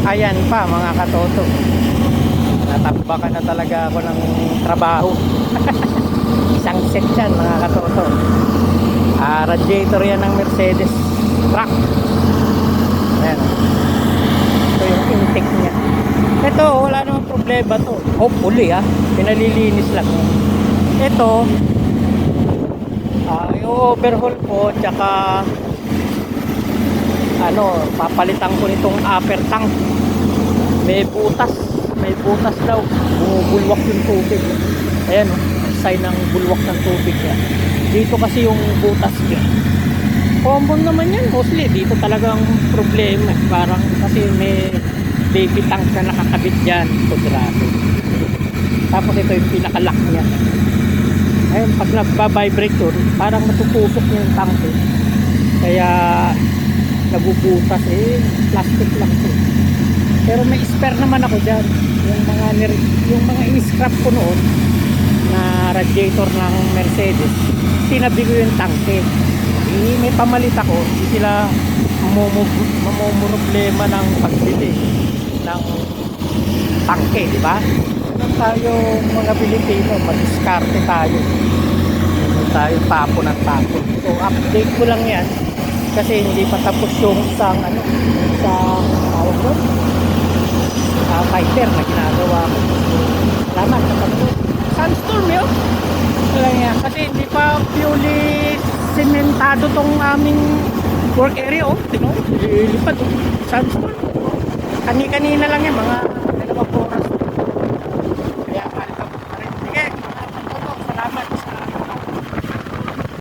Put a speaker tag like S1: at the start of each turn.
S1: Ayan pa mga katoto. Natakbakan na talaga ako ng trabaho. Isang set yan mga katoto. Radiator yan ng Mercedes truck. Ayan. Ito yung intake niya. Ito wala namang problema to. Hopefully pinalilinis lang. Ito i-overhaul ko, tsaka papalitan ko nitong upper tank. May butas daw, bumubulwak yung tubig. Ayan sign ng bulwak ng tubig yan. Dito kasi yung butas niya. Common naman yan mostly. Dito talagang problema. Parang kasi may baby tank na nakakabit dyan. Ito grabe. Tapos ito yung pinakalock niya. Ayun, pag nagba-vibrate yun, parang natupusok yung tank kaya nabubutas plastic lang ito. Pero may spare naman ako dyan. Yung mga in-scrap ko noon na radiator ng Mercedes, sinabi ko yung tanke. May pamalit ako, hindi sila mamumroblema ng pagbili ng tanke, di ba? Tayo mga Pilipino, madiskarte tayo. Tayo tapo ng tapo. So update ko lang yan kasi hindi pa tapos yung isang tawag doon, fighter na ginagawa ko. Salamat sa pagod. Sandstorm yun. Ito lang yan kasi hindi pa purely sementado tong aming work area. Lilipad sandstorm. Kanina lang yan mga